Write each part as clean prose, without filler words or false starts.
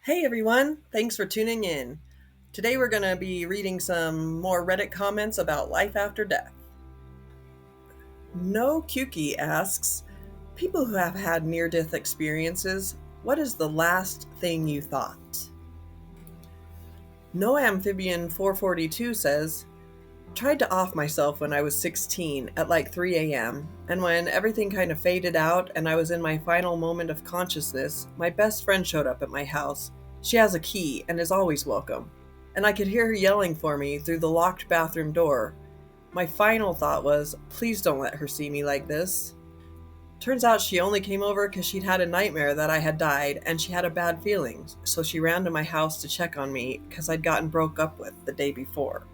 Hey everyone, thanks for tuning in. Today we're going to be reading some more Reddit comments about life after death. No Kuki asks, people who have had near death experiences, what is the last thing you thought? No Amphibian 442 says, tried to off myself when I was 16 at like 3 a.m., and when everything kind of faded out and I was in my final moment of consciousness, my best friend showed up at my house. She has a key and is always welcome, and I could hear her yelling for me through the locked bathroom door. My final thought was, please don't let her see me like this. Turns out she only came over because she'd had a nightmare that I had died and she had a bad feeling, so she ran to my house to check on me because I'd gotten broke up with the day before.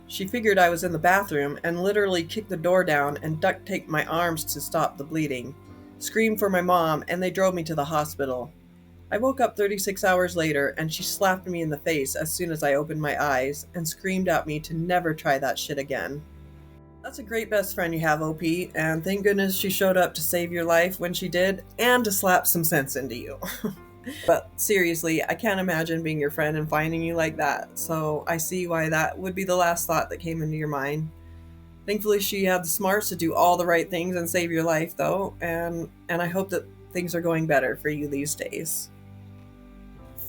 She figured I was in the bathroom and literally kicked the door down and duct taped my arms to stop the bleeding. Screamed for my mom and they drove me to the hospital. I woke up 36 hours later and she slapped me in the face as soon as I opened my eyes and screamed at me to never try that shit again. That's a great best friend you have, OP, and thank goodness she showed up to save your life when she did and to slap some sense into you. But seriously, I can't imagine being your friend and finding you like that, so I see why that would be the last thought that came into your mind. Thankfully, she had the smarts to do all the right things and save your life, though, and I hope that things are going better for you these days.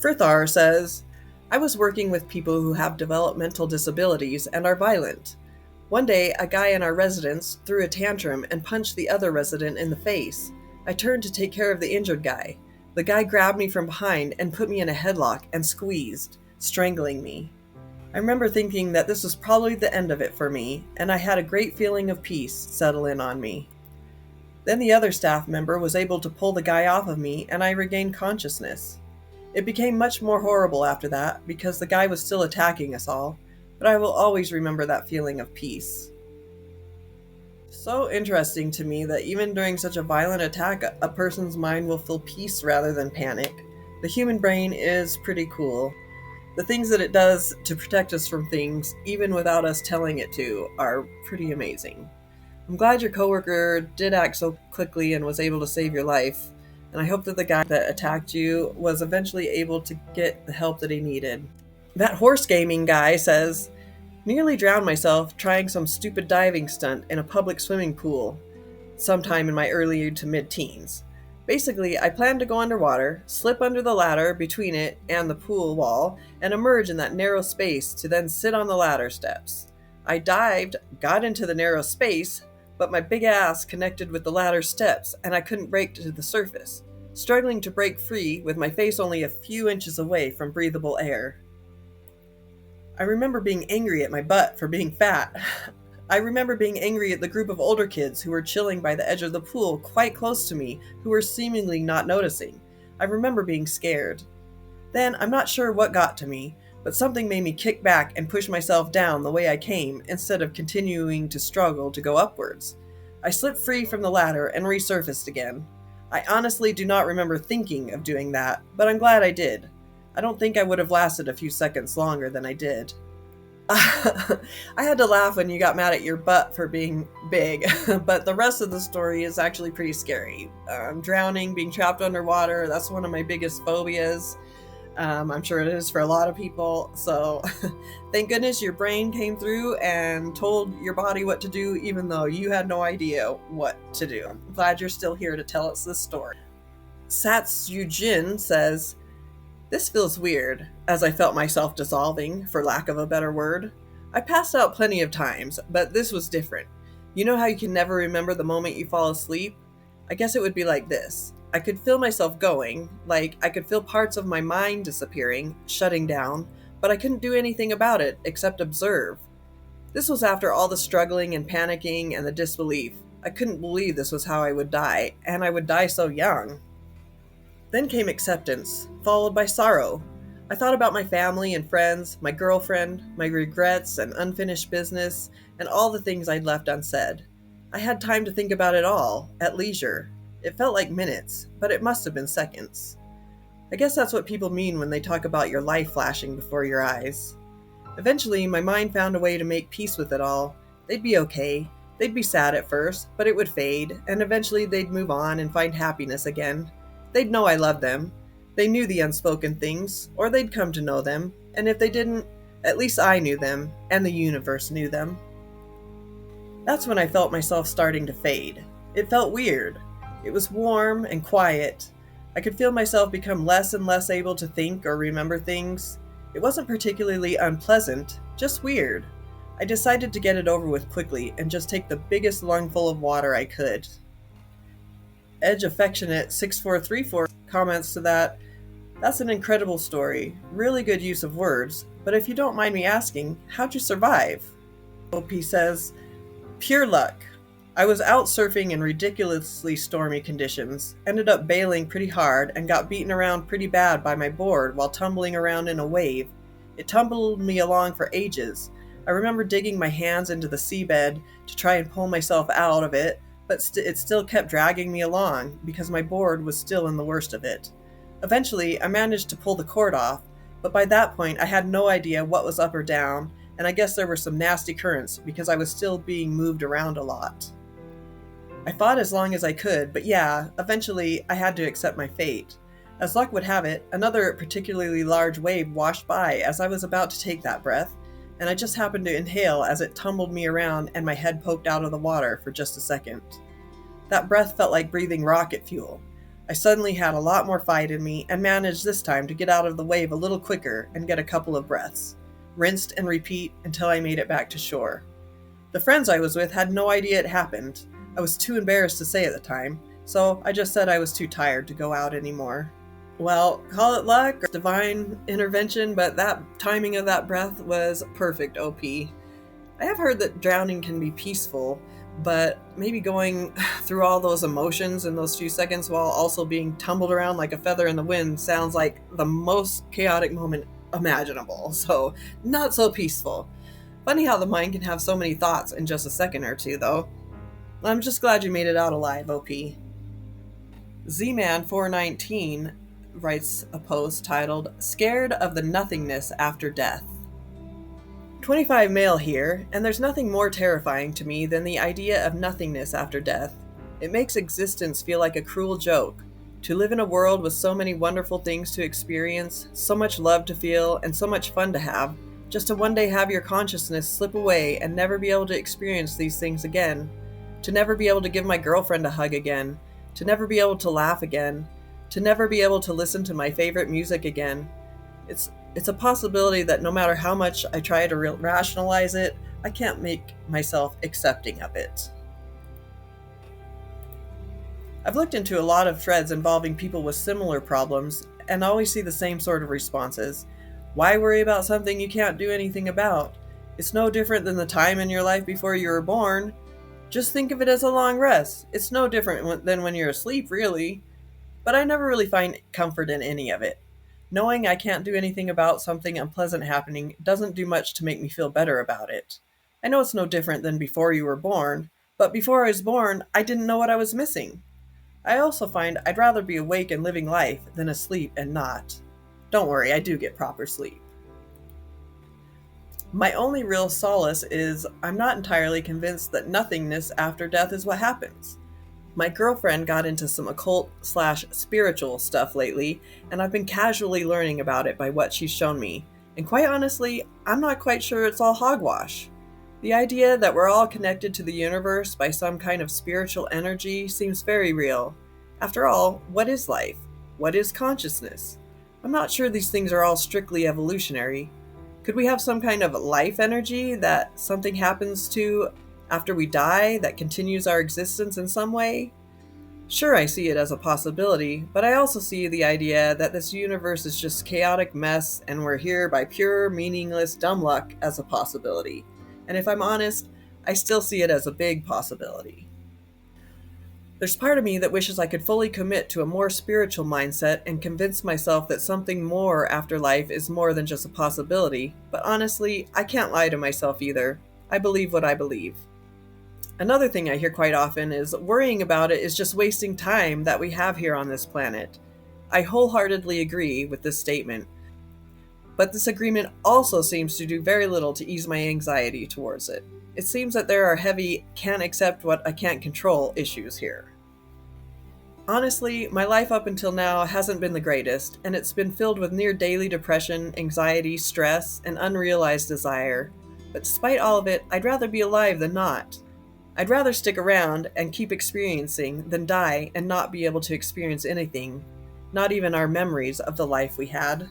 Frithar says, I was working with people who have developmental disabilities and are violent. One day, a guy in our residence threw a tantrum and punched the other resident in the face. I turned to take care of the injured guy. The guy grabbed me from behind and put me in a headlock and squeezed, strangling me. I remember thinking that this was probably the end of it for me, and I had a great feeling of peace settle in on me. Then the other staff member was able to pull the guy off of me, and I regained consciousness. It became much more horrible after that, because the guy was still attacking us all, but I will always remember that feeling of peace. So interesting to me that even during such a violent attack, a person's mind will feel peace rather than panic. The human brain is pretty cool. The things that it does to protect us from things, even without us telling it to, are pretty amazing. I'm glad your coworker did act so quickly and was able to save your life, and I hope that the guy that attacked you was eventually able to get the help that he needed. That horse gaming guy says, nearly drowned myself trying some stupid diving stunt in a public swimming pool sometime in my early to mid-teens. Basically, I planned to go underwater, slip under the ladder between it and the pool wall, and emerge in that narrow space to then sit on the ladder steps. I dived, got into the narrow space, but my big ass connected with the ladder steps and I couldn't break to the surface, struggling to break free with my face only a few inches away from breathable air. I remember being angry at my butt for being fat. I remember being angry at the group of older kids who were chilling by the edge of the pool quite close to me, who were seemingly not noticing. I remember being scared. Then, I'm not sure what got to me, but something made me kick back and push myself down the way I came instead of continuing to struggle to go upwards. I slipped free from the ladder and resurfaced again. I honestly do not remember thinking of doing that, but I'm glad I did. I don't think I would have lasted a few seconds longer than I did. I had to laugh when you got mad at your butt for being big, but the rest of the story is actually pretty scary. Drowning, being trapped underwater, that's one of my biggest phobias. I'm sure it is for a lot of people. So thank goodness your brain came through and told your body what to do, even though you had no idea what to do. I'm glad you're still here to tell us this story. Sats Yujin says, this feels weird, as I felt myself dissolving, for lack of a better word. I passed out plenty of times, but this was different. You know how you can never remember the moment you fall asleep? I guess it would be like this. I could feel myself going, like I could feel parts of my mind disappearing, shutting down, but I couldn't do anything about it except observe. This was after all the struggling and panicking and the disbelief. I couldn't believe this was how I would die, and I would die so young. Then came acceptance, followed by sorrow. I thought about my family and friends, my girlfriend, my regrets and unfinished business, and all the things I'd left unsaid. I had time to think about it all, at leisure. It felt like minutes, but it must have been seconds. I guess that's what people mean when they talk about your life flashing before your eyes. Eventually, my mind found a way to make peace with it all. They'd be okay. They'd be sad at first, but it would fade, and eventually they'd move on and find happiness again. They'd know I loved them. They knew the unspoken things, or they'd come to know them, and if they didn't, at least I knew them, and the universe knew them. That's when I felt myself starting to fade. It felt weird. It was warm and quiet. I could feel myself become less and less able to think or remember things. It wasn't particularly unpleasant, just weird. I decided to get it over with quickly and just take the biggest lungful of water I could. Edge Affectionate 6434 comments to that, "That's an incredible story. Really good use of words. But if you don't mind me asking, how'd you survive?" OP says, "Pure luck. I was out surfing in ridiculously stormy conditions, ended up bailing pretty hard, and got beaten around pretty bad by my board while tumbling around in a wave. It tumbled me along for ages. I remember digging my hands into the seabed to try and pull myself out of it, but it still kept dragging me along because my board was still in the worst of it. Eventually, I managed to pull the cord off, but by that point I had no idea what was up or down, and I guess there were some nasty currents because I was still being moved around a lot. I fought as long as I could, but yeah, eventually I had to accept my fate. As luck would have it, another particularly large wave washed by as I was about to take that breath, and I just happened to inhale as it tumbled me around and my head poked out of the water for just a second. That breath felt like breathing rocket fuel. I suddenly had a lot more fight in me and managed this time to get out of the wave a little quicker and get a couple of breaths. Rinsed and repeat until I made it back to shore. The friends I was with had no idea it happened. I was too embarrassed to say at the time, so I just said I was too tired to go out anymore. Well, call it luck or divine intervention, but that timing of that breath was perfect, OP. I have heard that drowning can be peaceful, but maybe going through all those emotions in those few seconds while also being tumbled around like a feather in the wind sounds like the most chaotic moment imaginable, so not so peaceful. Funny how the mind can have so many thoughts in just a second or two, though. I'm just glad you made it out alive, OP. Z-Man419 writes a post titled, "Scared of the Nothingness After Death." 25 male here, and there's nothing more terrifying to me than the idea of nothingness after death. It makes existence feel like a cruel joke. To live in a world with so many wonderful things to experience, so much love to feel, and so much fun to have, just to one day have your consciousness slip away and never be able to experience these things again. To never be able to give my girlfriend a hug again. To never be able to laugh again. To never be able to listen to my favorite music again. It's a possibility that no matter how much I try to rationalize it, I can't make myself accepting of it. I've looked into a lot of threads involving people with similar problems and always see the same sort of responses. Why worry about something you can't do anything about? It's no different than the time in your life before you were born. Just think of it as a long rest. It's no different than when you're asleep, really. But I never really find comfort in any of it. Knowing I can't do anything about something unpleasant happening doesn't do much to make me feel better about it. I know it's no different than before you were born, but before I was born, I didn't know what I was missing. I also find I'd rather be awake and living life than asleep and not. Don't worry, I do get proper sleep. My only real solace is I'm not entirely convinced that nothingness after death is what happens. My girlfriend got into some occult/spiritual stuff lately, and I've been casually learning about it by what she's shown me. And quite honestly, I'm not quite sure it's all hogwash. The idea that we're all connected to the universe by some kind of spiritual energy seems very real. After all, what is life? What is consciousness? I'm not sure these things are all strictly evolutionary. Could we have some kind of life energy that something happens to after we die that continues our existence in some way? Sure, I see it as a possibility, but I also see the idea that this universe is just chaotic mess and we're here by pure, meaningless, dumb luck as a possibility. And if I'm honest, I still see it as a big possibility. There's part of me that wishes I could fully commit to a more spiritual mindset and convince myself that something more after life is more than just a possibility, but honestly, I can't lie to myself either. I believe what I believe. Another thing I hear quite often is worrying about it is just wasting time that we have here on this planet. I wholeheartedly agree with this statement, but this agreement also seems to do very little to ease my anxiety towards it. It seems that there are heavy can't accept what I can't control issues here. Honestly, my life up until now hasn't been the greatest, and it's been filled with near daily depression, anxiety, stress, and unrealized desire. But despite all of it, I'd rather be alive than not. I'd rather stick around and keep experiencing than die and not be able to experience anything, not even our memories of the life we had.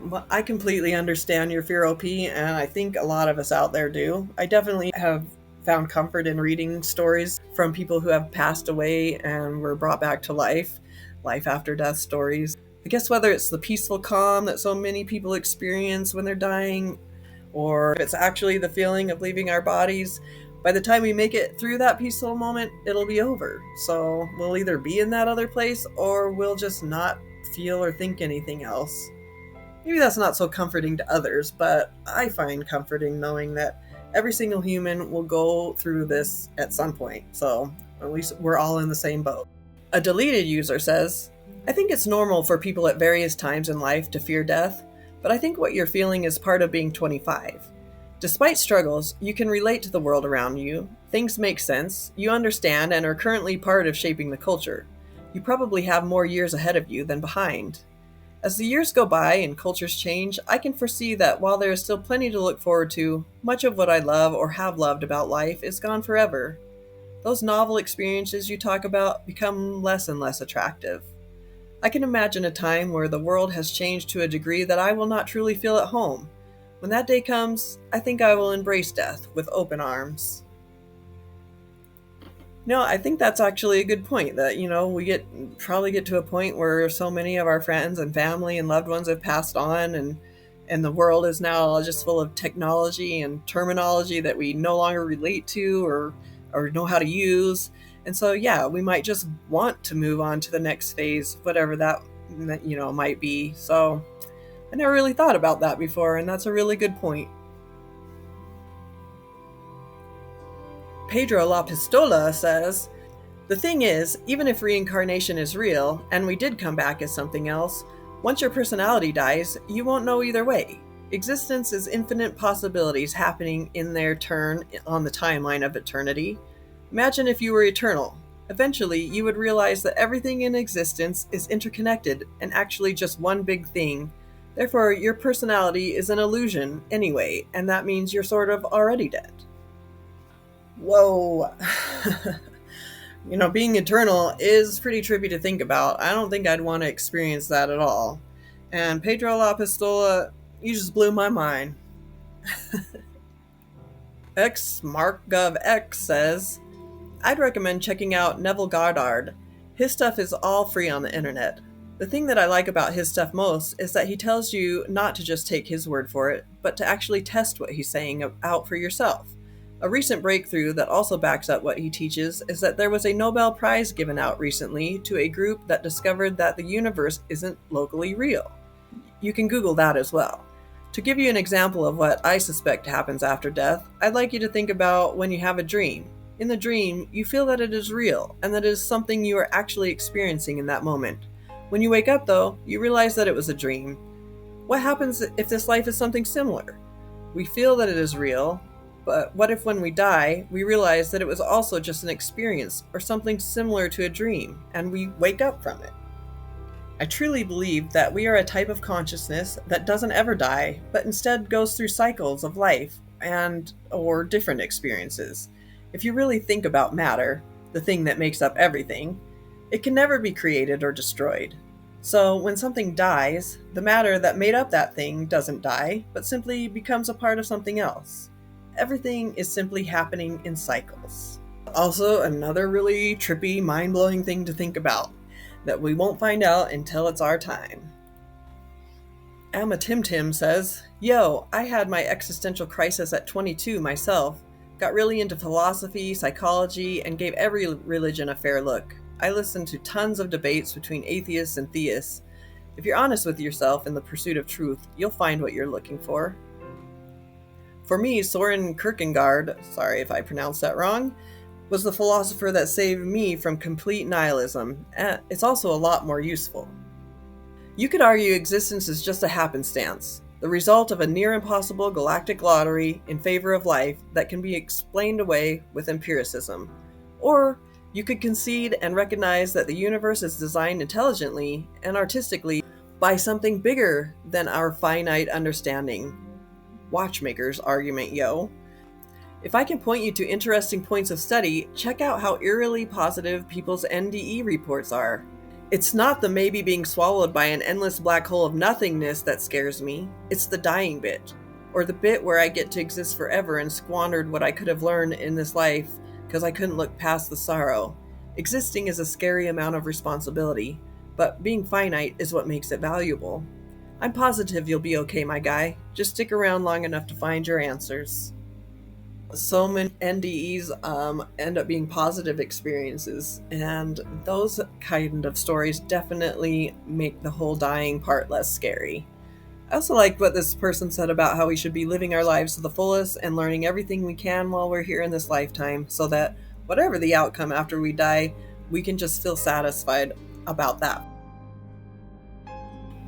Well, I completely understand your fear, OP, and I think a lot of us out there do. I definitely have found comfort in reading stories from people who have passed away and were brought back to life, life after death stories. I guess whether it's the peaceful calm that so many people experience when they're dying, or if it's actually the feeling of leaving our bodies, by the time we make it through that peaceful moment, it'll be over. So we'll either be in that other place or we'll just not feel or think anything else. Maybe that's not so comforting to others, but I find comforting knowing that every single human will go through this at some point, so at least we're all in the same boat. A deleted user says, I think it's normal for people at various times in life to fear death, but I think what you're feeling is part of being 25. Despite struggles, you can relate to the world around you, things make sense, you understand and are currently part of shaping the culture. You probably have more years ahead of you than behind. As the years go by and cultures change, I can foresee that while there is still plenty to look forward to, much of what I love or have loved about life is gone forever. Those novel experiences you talk about become less and less attractive. I can imagine a time where the world has changed to a degree that I will not truly feel at home. When that day comes, I think I will embrace death with open arms. No, I think that's actually a good point that, we probably get to a point where so many of our friends and family and loved ones have passed on and the world is now just full of technology and terminology that we no longer relate to or know how to use. And so yeah, we might just want to move on to the next phase, whatever that might be. So I never really thought about that before, and that's a really good point. Pedro La Pistola says, the thing is, even if reincarnation is real, and we did come back as something else, once your personality dies, you won't know either way. Existence is infinite possibilities happening in their turn on the timeline of eternity. Imagine if you were eternal. Eventually, you would realize that everything in existence is interconnected and actually just one big thing. Therefore, your personality is an illusion anyway, and that means you're sort of already dead. Whoa. Being eternal is pretty trippy to think about. I don't think I'd want to experience that at all. And Pedro La Pistola, you just blew my mind. XMarkGovX says, I'd recommend checking out Neville Goddard. His stuff is all free on the internet. The thing that I like about his stuff most is that he tells you not to just take his word for it, but to actually test what he's saying out for yourself. A recent breakthrough that also backs up what he teaches is that there was a Nobel Prize given out recently to a group that discovered that the universe isn't locally real. You can Google that as well. To give you an example of what I suspect happens after death, I'd like you to think about when you have a dream. In the dream, you feel that it is real and that it is something you are actually experiencing in that moment. When you wake up, though, you realize that it was a dream. What happens if this life is something similar? We feel that it is real, but what if when we die, we realize that it was also just an experience or something similar to a dream, and we wake up from it? I truly believe that we are a type of consciousness that doesn't ever die, but instead goes through cycles of life or different experiences. If you really think about matter, the thing that makes up everything, it can never be created or destroyed. So when something dies, the matter that made up that thing doesn't die, but simply becomes a part of something else. Everything is simply happening in cycles. Also, another really trippy, mind-blowing thing to think about, that we won't find out until it's our time. Amma Tim Tim says, Yo, I had my existential crisis at 22 myself, got really into philosophy, psychology, and gave every religion a fair look. I listened to tons of debates between atheists and theists. If you're honest with yourself in the pursuit of truth, you'll find what you're looking for. For me, Soren Kierkegaard, sorry if I pronounced that wrong, was the philosopher that saved me from complete nihilism. It's also a lot more useful. You could argue existence is just a happenstance, the result of a near impossible galactic lottery in favor of life that can be explained away with empiricism. Or You could concede and recognize that the universe is designed intelligently and artistically by something bigger than our finite understanding. Watchmaker's argument, yo. If I can point you to interesting points of study, check out how eerily positive people's NDE reports are. It's not the maybe being swallowed by an endless black hole of nothingness that scares me, it's the dying bit, or the bit where I get to exist forever and squandered what I could have learned in this life because I couldn't look past the sorrow. Existing is a scary amount of responsibility, but being finite is what makes it valuable. I'm positive you'll be okay, my guy. Just stick around long enough to find your answers. So many NDEs end up being positive experiences, and those kind of stories definitely make the whole dying part less scary. I also like what this person said about how we should be living our lives to the fullest and learning everything we can while we're here in this lifetime, so that whatever the outcome after we die, we can just feel satisfied about that.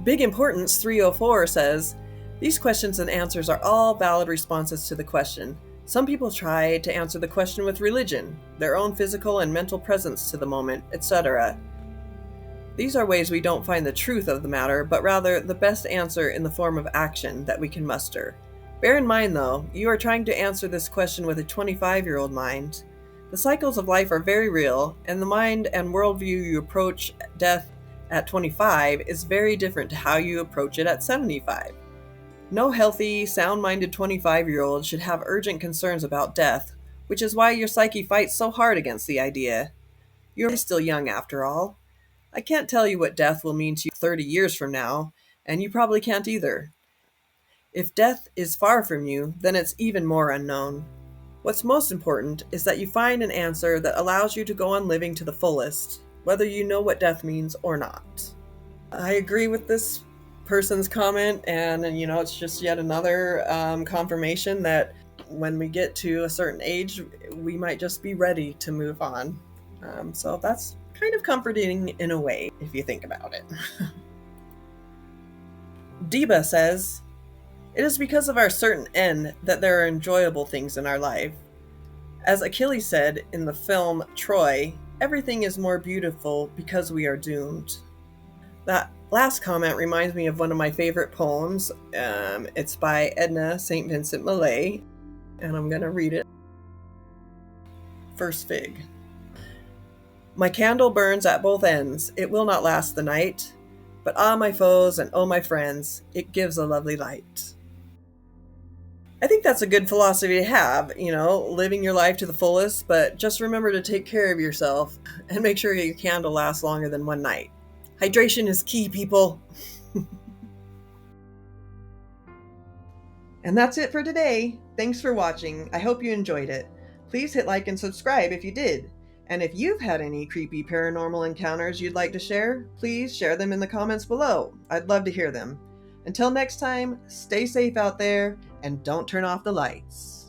Big Importance 304 says, these questions and answers are all valid responses to the question. Some people try to answer the question with religion, their own physical and mental presence to the moment, etc. These are ways we don't find the truth of the matter, but rather the best answer in the form of action that we can muster. Bear in mind, though, you are trying to answer this question with a 25-year-old mind. The cycles of life are very real, and the mind and worldview you approach death at 25 is very different to how you approach it at 75. No healthy, sound-minded 25-year-old should have urgent concerns about death, which is why your psyche fights so hard against the idea. You're still young after all. I can't tell you what death will mean to you 30 years from now, and you probably can't either. If death is far from you, then it's even more unknown. What's most important is that you find an answer that allows you to go on living to the fullest, whether you know what death means or not. I agree with this person's comment, and it's just yet another confirmation that when we get to a certain age, we might just be ready to move on. So that's kind of comforting in a way, if you think about it. Deba says, it is because of our certain end that there are enjoyable things in our life. As Achilles said in the film Troy, everything is more beautiful because we are doomed. That last comment reminds me of one of my favorite poems. It's by Edna St. Vincent Millay, and I'm going to read it. First Fig. My candle burns at both ends. It will not last the night. But ah, my foes, and oh, my friends, it gives a lovely light. I think that's a good philosophy to have, living your life to the fullest, but just remember to take care of yourself and make sure your candle lasts longer than one night. Hydration is key, people. And that's it for today. Thanks for watching. I hope you enjoyed it. Please hit like and subscribe if you did. And if you've had any creepy paranormal encounters you'd like to share, please share them in the comments below. I'd love to hear them. Until next time, stay safe out there and don't turn off the lights.